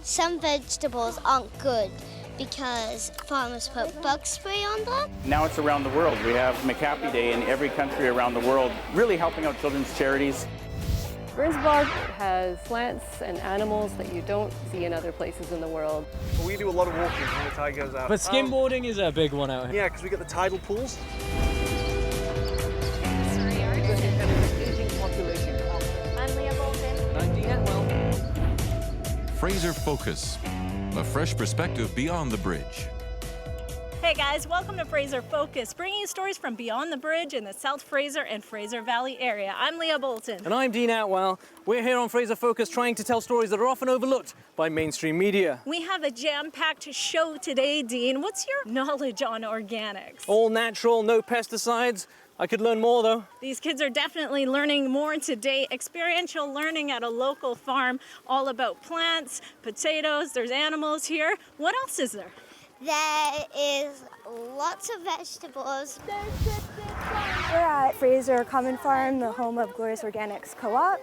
Some vegetables aren't good because farmers put bug spray on them. Now it's around the world. We have McHappy Day in every country around the world, really helping out children's charities. Fraser has plants and animals that you don't see in other places in the world. We do a lot of walking when the tide goes out. But skimboarding is a big one out here. Yeah, because we get the tidal pools. Fraser Focus, a fresh perspective beyond the bridge. Hey guys, welcome to Fraser Focus, bringing you stories from beyond the bridge in the South Fraser and Fraser Valley area. I'm Leah Bolton. And I'm Dean Atwell. We're here on Fraser Focus trying to tell stories that are often overlooked by mainstream media. We have a jam-packed show today, Dean. What's your knowledge on organics? All natural, no pesticides. I could learn more though. These kids are definitely learning more today. Experiential learning at a local farm, all about plants, potatoes, there's animals here. What else is there? There is lots of vegetables. We're at Fraser Common Farm, the home of Glorious Organics Co-op.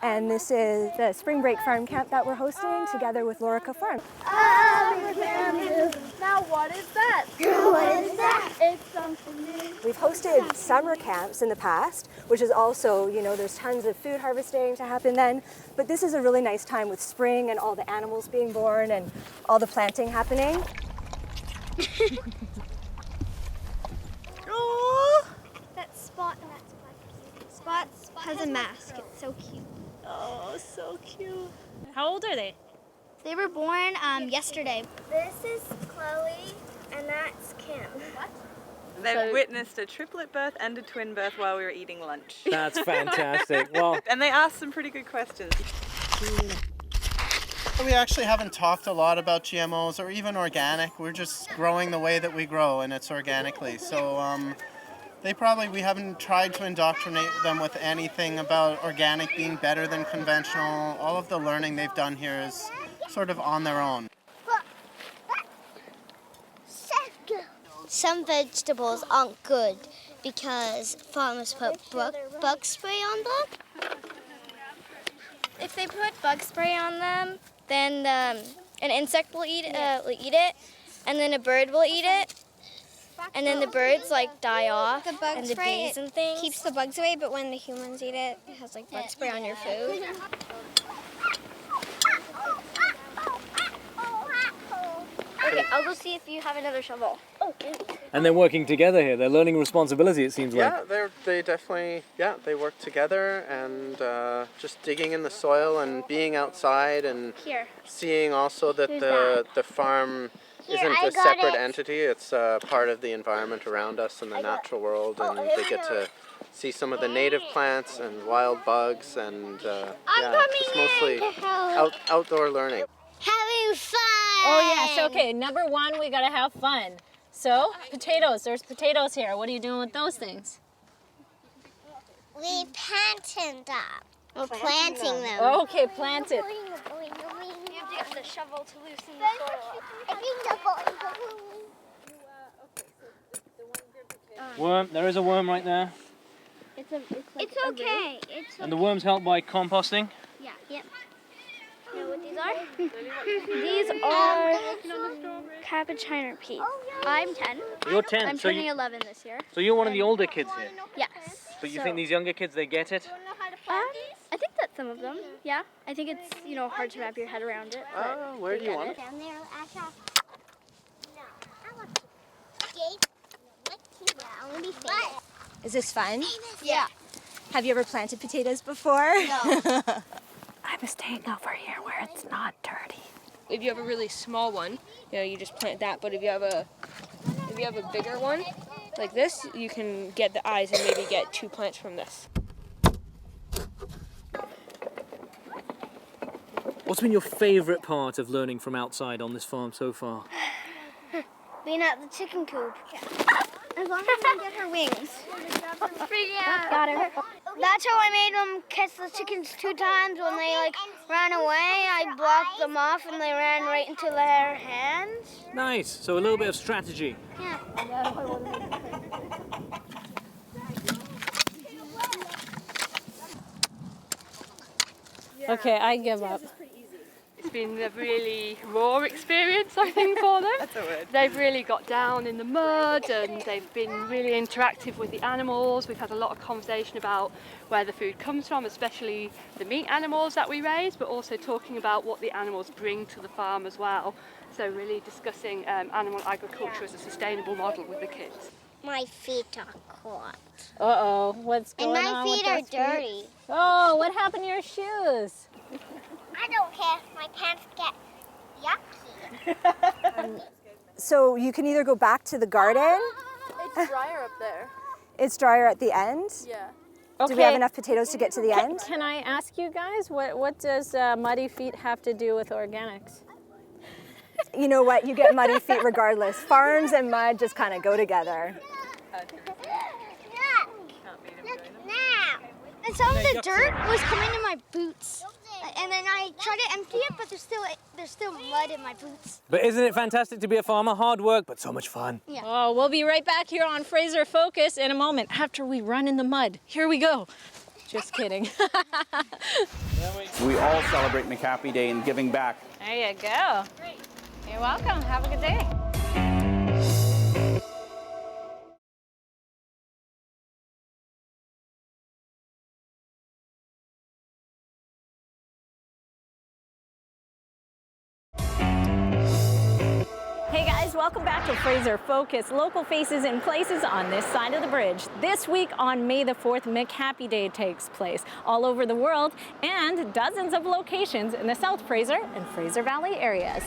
And this is the spring break farm camp that we're hosting together with Lorica Farm. Now what is that? What is that? It's something new. We've hosted summer camps in the past, which is also, there's tons of food harvesting to happen then. But this is a really nice time with spring and all the animals being born and all the planting happening. Oh! That Spot, Spot has a mask. It's so cute. Oh, so cute. How old are they? They were born yesterday. This is Chloe, and that's Kim. What? They've witnessed a triplet birth and a twin birth while we were eating lunch. That's fantastic. Well, and they asked some pretty good questions. We actually haven't talked a lot about GMOs or even organic. We're just growing the way that we grow, and it's organically. So we haven't tried to indoctrinate them with anything about organic being better than conventional. All of the learning they've done here is sort of on their own. Some vegetables aren't good because farmers put bug spray on them. If they put bug spray on them, then an insect will eat it, and then a bird will eat it, and then the birds die off, and the bees and things. Keeps the bugs away, but when the humans eat it, it has bug spray on your food. Okay, I'll go see if you have another shovel. and they're working together here. They're learning responsibility, it seems like. Yeah, they definitely, they work together and just digging in the soil and being outside and seeing also that the farm isn't a separate entity. It's part of the environment around us and the natural world, and they get to see some of the native plants and wild bugs and just mostly outdoor learning. Having fun! Oh yes, okay, number one, we gotta have fun. So, potatoes, there's potatoes here. What are you doing with those things? We planted them. We're planting them. Oh, okay, planted. You have to get the shovel to loosen the soil. Worm, there is a worm right there. It's okay. And the worms help by composting. Yeah. Yep. You know what these are? These are cappuccino peas. I'm 10. You're 10. I'm turning 11 this year. So you're one of the older kids here. Yes. But you think these younger kids, they get it? I think that some of them, yeah. I think it's, hard to wrap your head around it. Oh, where do you want it? Down there, Asha. Is this fun? Yeah. Have you ever planted potatoes before? No. I'm staying over here where it's not dirty. If you have a really small one, you just plant that. But if you have a bigger one, like this, you can get the eyes and maybe get 2 plants from this. What's been your favorite part of learning from outside on this farm so far? Being at the chicken coop. As long as I can get her wings. Got her. That's how I made them catch the chickens 2 times. When they ran away, I blocked them off and they ran right into their hands. Nice. So a little bit of strategy. Yeah. Okay, I give up. been a really raw experience, I think, for them. That's a word. They've really got down in the mud and they've been really interactive with the animals. We've had a lot of conversation about where the food comes from, especially the meat animals that we raise, but also talking about what the animals bring to the farm as well. So really discussing animal agriculture as a sustainable model with the kids. My feet are caught. Uh-oh, what's going on? And my feet are dirty. Oh, what happened to your shoes? I don't care if my pants get yucky. So you can either go back to the garden. It's drier up there. It's drier at the end. Yeah. Okay. Do we have enough potatoes to get to the end? Can I ask you guys, what does muddy feet have to do with organics? You know what? You get muddy feet regardless. Farms and mud just kind of go together. Look now. And some of the dirt was coming in my boots. And then I tried to empty it, but there's still mud in my boots. But isn't it fantastic to be a farmer? Hard work, but so much fun. Yeah. Oh, we'll be right back here on Fraser Focus in a moment after we run in the mud. Here we go. Just kidding. We all celebrate McHappy Day and giving back. There you go. You're welcome. Have a good day. Hey guys, welcome back to Fraser Focus, local faces and places on this side of the bridge. This week on May the 4th, McHappy Day takes place all over the world and dozens of locations in the South Fraser and Fraser Valley areas.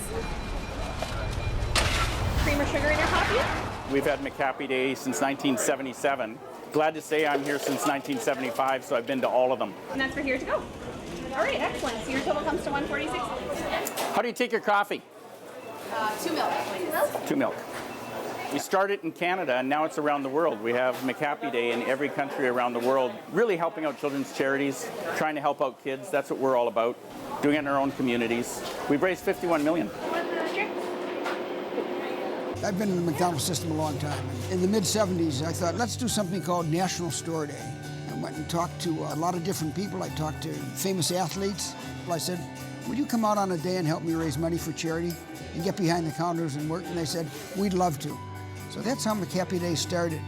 Cream or sugar in your coffee? We've had McHappy Day since 1977. Glad to say I'm here since 1975, so I've been to all of them. And that's for here to go. All right, excellent. So your total comes to $146. How do you take your coffee? 2 milk, please. 2 milk. We started in Canada and now it's around the world. We have McHappy Day in every country around the world, really helping out children's charities, trying to help out kids. That's what we're all about, doing it in our own communities. We've raised $51 million. I've been in the McDonald's system a long time. In the mid-'70s, I thought, let's do something called National Store Day. I went and talked to a lot of different people. I talked to famous athletes. I said, will you come out on a day and help me raise money for charity and get behind the counters and work? And they said, we'd love to. So that's how McHappy Day started.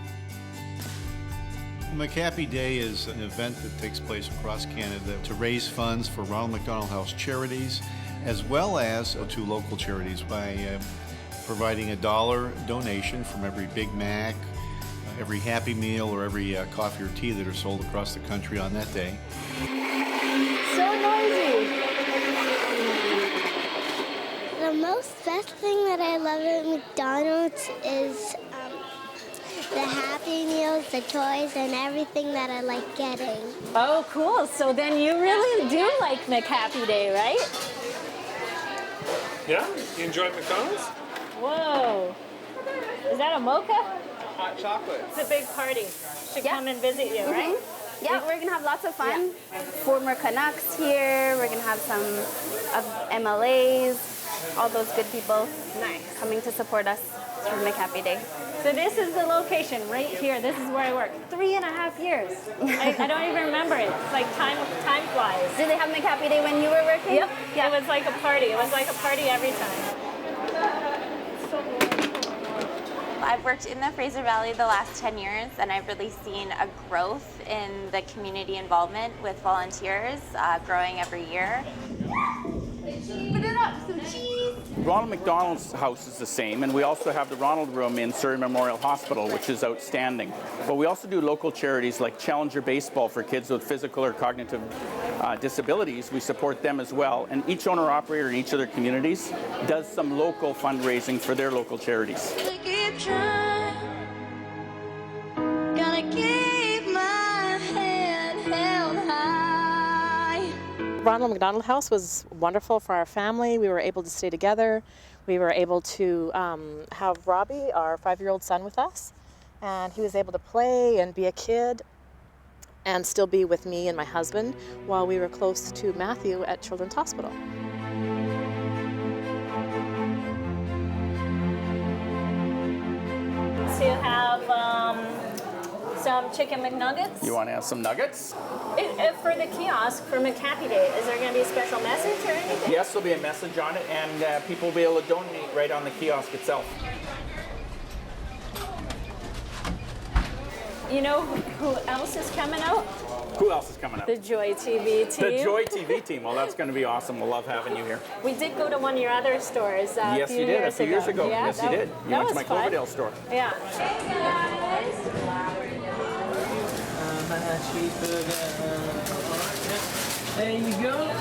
McHappy Day is an event that takes place across Canada to raise funds for Ronald McDonald House charities, as well as to local charities by providing a $1 donation from every Big Mac, every Happy Meal, or every coffee or tea that are sold across the country on that day. So noisy. The most best thing that I love at McDonald's is the Happy Meals, the toys, and everything that I like getting. Oh, cool. So then you really do like McHappy Day, right? Yeah? You enjoy McDonald's? Whoa. Is that a mocha? Hot chocolate. It's a big party. Should come and visit you, right? Yeah, we're gonna have lots of fun. Yeah. Former Canucks here. We're gonna have some of MLAs, all those good people coming to support us through McHappy Day. So this is the location right here. This is where I work. 3.5 years. I don't even remember it. It's like time flies. Did they have McHappy Day when you were working? Yep. Yeah. It was like a party. It was like a party every time. I've worked in the Fraser Valley the last 10 years, and I've really seen a growth in the community involvement with volunteers growing every year. Put it up, some cheese. Ronald McDonald's house is the same, and we also have the Ronald Room in Surrey Memorial Hospital, which is outstanding. But we also do local charities like Challenger Baseball for kids with physical or cognitive disabilities. We support them as well. And each owner-operator in each of their communities does some local fundraising for their local charities. Ronald McDonald House was wonderful for our family. We were able to stay together. We were able to have Robbie, our 5-year-old son, with us. And he was able to play and be a kid and still be with me and my husband while we were close to Matthew at Children's Hospital. To have some chicken McNuggets. You want to have some nuggets? For the kiosk for McHappy Day, is there going to be a special message or anything? Yes, there'll be a message on it, and people will be able to donate right on the kiosk itself. You know who else is coming out? Who else is coming out? The JoyTV team. The JoyTV team. Well, that's going to be awesome. We'll love having you here. We did go to one of your other stores a few years ago. Yeah, yes, you did. You went to my Cloverdale store. Yeah. There you go.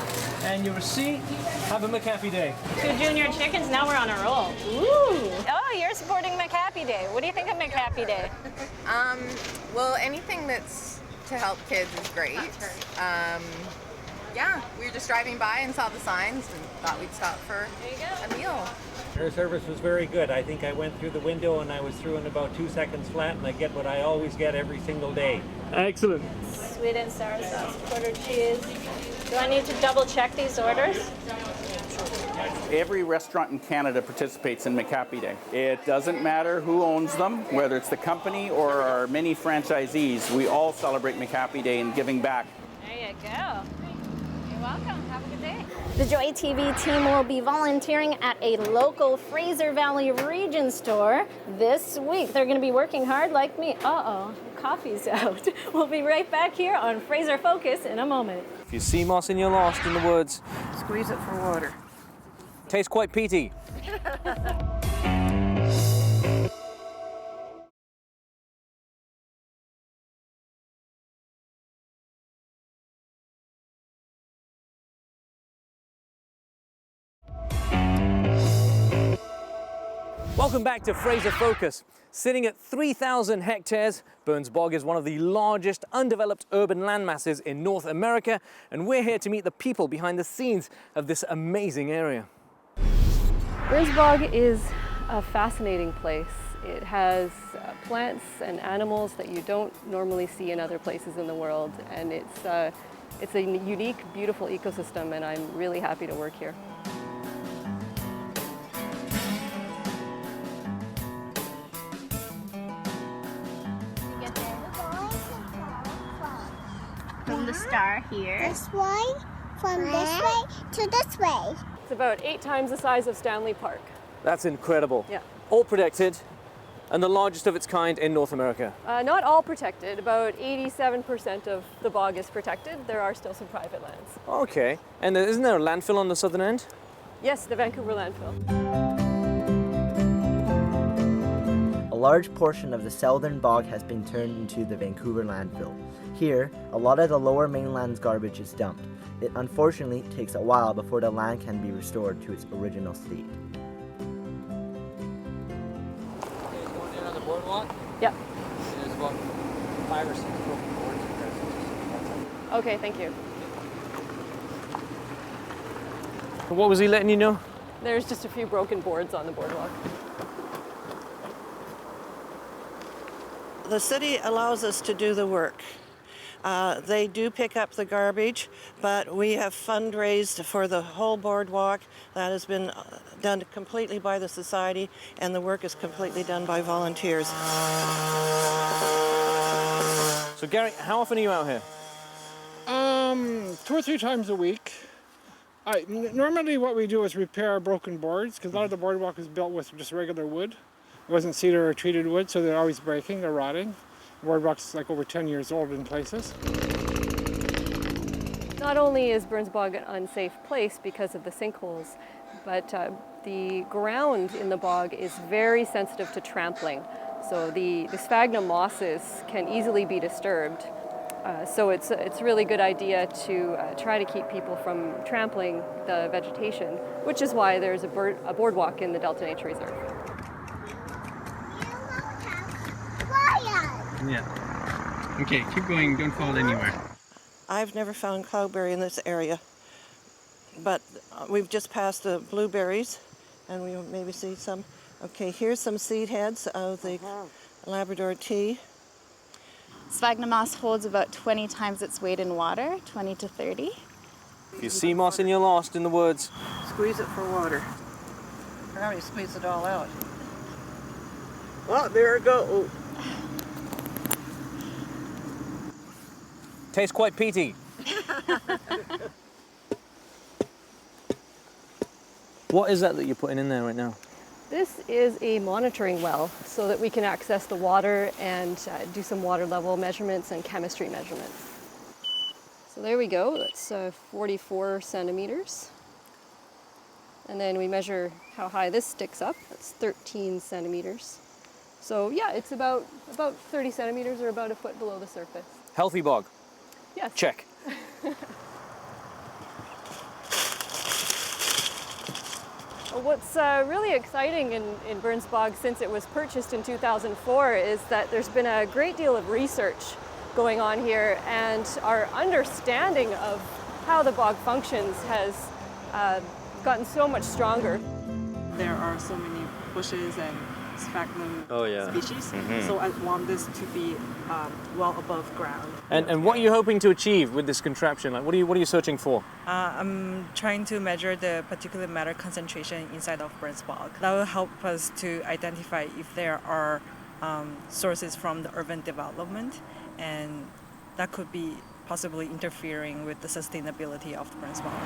And your receipt. Have a McHappy Day. 2 junior chickens, now we're on a roll. Ooh. Oh, you're supporting McHappy Day. What do you think of McHappy Day? Well, anything that's to help kids is great. Yeah, we were just driving by and saw the signs and thought we'd stop for a meal. Her service was very good. I think I went through the window and I was through in about 2 seconds flat, and I get what I always get every single day. Excellent. Sweet and sour sauce, quarter cheese. Do I need to double check these orders? Every restaurant in Canada participates in McHappy Day. It doesn't matter who owns them, whether it's the company or our many franchisees. We all celebrate McHappy Day and giving back. There you go. You're welcome. Have a good day. The JoyTV team will be volunteering at a local Fraser Valley region store this week. They're going to be working hard like me. Uh-oh, coffee's out. We'll be right back here on Fraser Focus in a moment. If you see moss and you're lost in the woods, squeeze it for water. Tastes quite peaty. Welcome back to Fraser Focus. Sitting at 3,000 hectares, Burns Bog is one of the largest undeveloped urban landmasses in North America, and we're here to meet the people behind the scenes of this amazing area. Burns Bog is a fascinating place. It has plants and animals that you don't normally see in other places in the world, and it's a unique, beautiful ecosystem, and I'm really happy to work here. From the star here. This way, from this way to this way. It's about 8 times the size of Stanley Park. That's incredible. Yeah. All protected, and the largest of its kind in North America. Not all protected. About 87% of the bog is protected. There are still some private lands. Okay. And isn't there a landfill on the southern end? Yes, the Vancouver landfill. A large portion of the southern bog has been turned into the Vancouver landfill. Here, a lot of the lower mainland's garbage is dumped. It unfortunately takes a while before the land can be restored to its original state. Going in on the boardwalk? Yep. There's about 5 or 6 broken boards in there. Okay, thank you. What was he letting you know? There's just a few broken boards on the boardwalk. The city allows us to do the work. They do pick up the garbage, but we have fundraised for the whole boardwalk. That has been done completely by the society, and the work is completely done by volunteers. So Gary, how often are you out here? 2 or 3 times a week. Normally what we do is repair broken boards, because a lot of the boardwalk is built with just regular wood. It wasn't cedar or treated wood, so they're always breaking or rotting. The boardwalk's like over 10 years old in places. Not only is Burns Bog an unsafe place because of the sinkholes, but the ground in the bog is very sensitive to trampling. So the sphagnum mosses can easily be disturbed. So it's a really good idea to try to keep people from trampling the vegetation, which is why there's a boardwalk in the Delta Nature Reserve. Yeah. Okay, keep going, don't fall anywhere. I've never found cloudberry in this area, but we've just passed the blueberries, and we maybe see some. Okay, here's some seed heads of the Labrador tea. Sphagnum moss holds about 20 times its weight in water, 20 to 30. If you see moss and you're lost in the woods, Squeeze it for water. Probably squeeze it all out. Oh, there it goes. Tastes quite peaty. What is that you're putting in there right now? This is a monitoring well so that we can access the water and do some water level measurements and chemistry measurements. So there we go, that's 44 centimeters. And then we measure how high this sticks up, that's 13 centimeters. So yeah, it's about 30 centimeters or about a foot below the surface. Healthy bog? Yes. Check. What's really exciting in Burns Bog since it was purchased in 2004 is that there's been a great deal of research going on here, and our understanding of how the bog functions has gotten so much stronger. There are so many bushes and sphagnum species, so I want this to be well above ground. And what are you hoping to achieve with this contraption? Like, what are you searching for? I'm trying to measure the particulate matter concentration inside of Burns Bog. That will help us to identify if there are sources from the urban development, and that could be possibly interfering with the sustainability of the Burns Bog.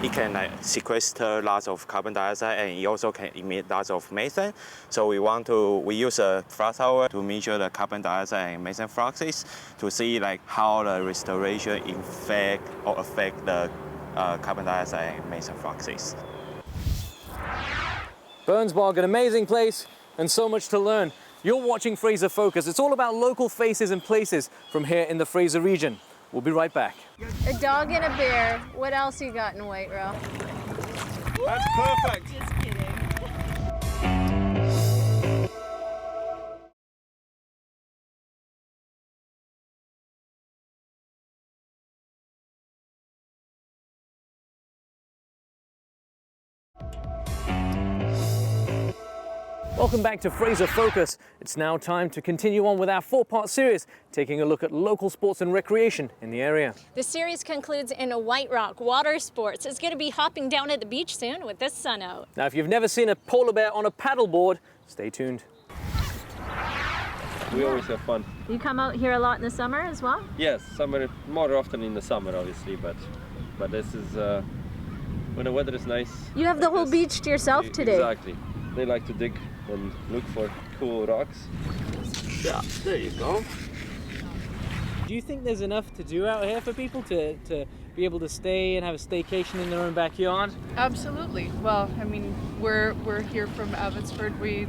It can sequester lots of carbon dioxide, and it also can emit lots of methane. So we use a flux tower to measure the carbon dioxide and methane fluxes to see how the restoration affect the carbon dioxide and methane fluxes. Burns Bog, an amazing place and so much to learn. You're watching Fraser Focus. It's all about local faces and places from here in the Fraser region. We'll be right back. A dog and a bear. What else you got in White Rock? That's perfect. Just kidding. Welcome back to Fraser Focus. It's now time to continue on with our 4-part series, taking a look at local sports and recreation in the area. The series concludes in White Rock. Water sports is going to be hopping down at the beach soon with the sun out. Now, if you've never seen a polar bear on a paddleboard, stay tuned. We always have fun. You come out here a lot in the summer as well? Yes, summer, more often in the summer, obviously, but this is when the weather is nice. You have the whole beach to yourself today. Exactly. They like to dig and look for cool rocks. Yeah, there you go. Do you think there's enough to do out here for people to be able to stay and have a staycation in their own backyard? Absolutely. Well, I mean, we're here from Abbotsford. We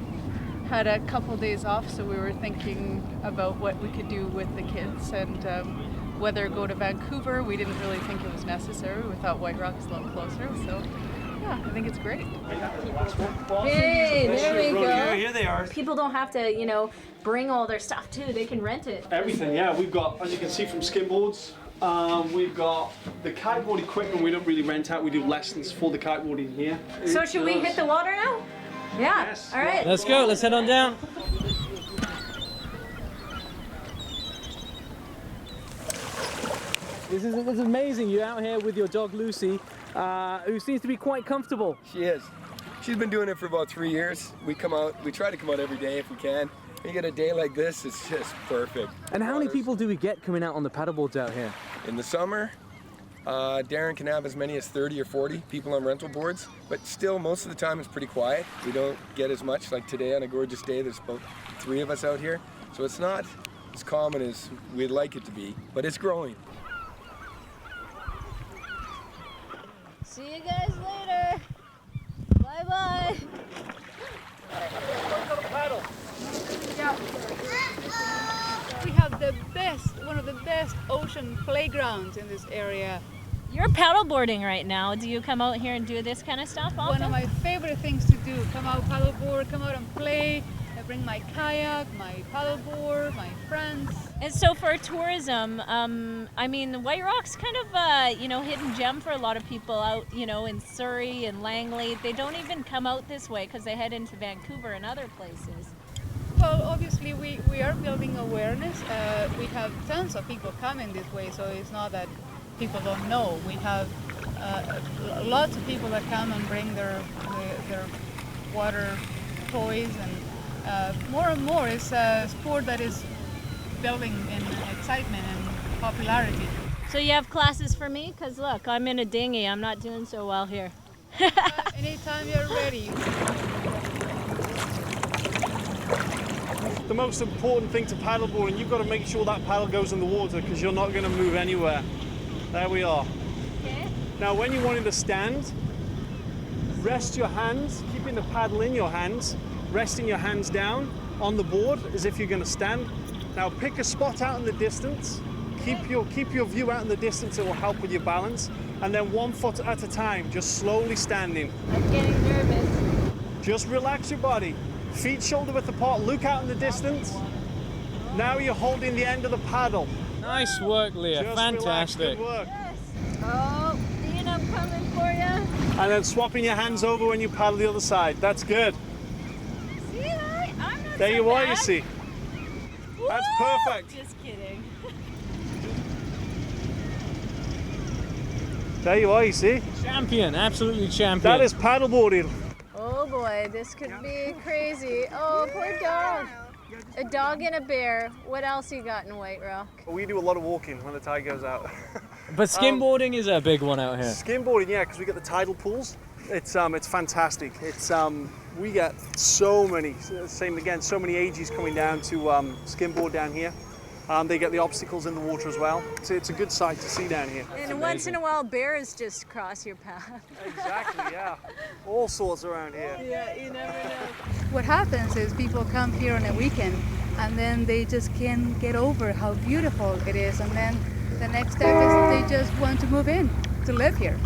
had a couple days off, so we were thinking about what we could do with the kids, and whether go to Vancouver. We didn't really think it was necessary. We thought White Rock is a little closer, so yeah, I think it's great. Hey, there we go. Here they are. People don't have to, bring all their stuff too. They can rent it. Everything, yeah. We've got, as you can see from skimboards, we've got the kiteboard equipment we don't really rent out. We do lessons for the kiteboarding here. So should we hit the water now? Yeah. Yes. All right. Let's go. Let's head on down. This is amazing. You're out here with your dog Lucy, who seems to be quite comfortable. She is. She's been doing it for about 3 years. We try to come out every day if we can. When you get a day like this, it's just perfect. And how many people do we get coming out on the paddleboards out here? In the summer, Darren can have as many as 30 or 40 people on rental boards, but still most of the time it's pretty quiet. We don't get as much. Like today on a gorgeous day, there's about 3 of us out here. So it's not as common as we'd like it to be, but it's growing. See you guys later. Bye-bye. We have one of the best ocean playgrounds in this area. You're paddleboarding right now. Do you come out here and do this kind of stuff often? One of my favorite things to do. Come out paddleboard, come out and play. I bring my kayak, my paddleboard, my friends. And so for tourism, I mean, White Rock's kind of a, hidden gem for a lot of people out, in Surrey and Langley. They don't even come out this way because they head into Vancouver and other places. Well, obviously we are building awareness. We have tons of people coming this way, so it's not that people don't know. We have lots of people that come and bring their water toys and more and more it's a sport that is building in excitement and popularity. So you have classes for me? Because look, I'm in a dinghy. I'm not doing so well here. Anytime you're ready. The most important thing to paddleboarding, you've got to make sure that paddle goes in the water because you're not going to move anywhere. There we are. Okay. Now when you're wanting to stand, rest your hands, keeping the paddle in your hands, resting your hands down on the board as if you're going to stand. Now pick a spot out in the distance. Keep your view out in the distance. It will help with your balance. And then 1 foot at a time, just slowly standing. I'm getting nervous. Just relax your body. Feet shoulder width apart. Look out in the distance. Now you're holding the end of the paddle. Nice work, Leah. Just Fantastic. Relax. Good work. Yes. Oh, Dean, I'm coming for you. And then swapping your hands over when you paddle the other side. That's good. See, I'm not There so you are, bad. you see. Woo! That's perfect. Just kidding. There you are, you see. Champion, absolutely champion. That is paddleboarding. Oh boy, this could be crazy. Oh, poor dog. A dog and a bear. What else you got in White Rock? We do a lot of walking when the tide goes out. But skimboarding is a big one out here. Skimboarding, yeah, because we get the tidal pools. It's fantastic. We get so many, so many ages coming down to skimboard down here. They get the obstacles in the water as well. It's a good sight to see down here. And once in a while, bears just cross your path. Exactly, yeah. All sorts around here. Yeah, you never know. What happens is people come here on a weekend and then they just can't get over how beautiful it is, and then the next step is they just want to move in to live here.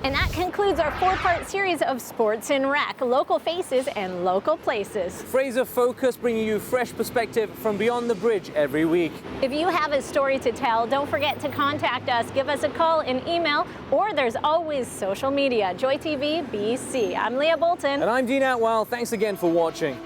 And that concludes our 4-part series of Sports in Rec, local faces and local places. Fraser Focus, bringing you fresh perspective from beyond the bridge every week. If you have a story to tell, don't forget to contact us. Give us a call and email, or there's always social media. JoytvBC. I'm Leah Bolton. And I'm Dean Atwell. Thanks again for watching.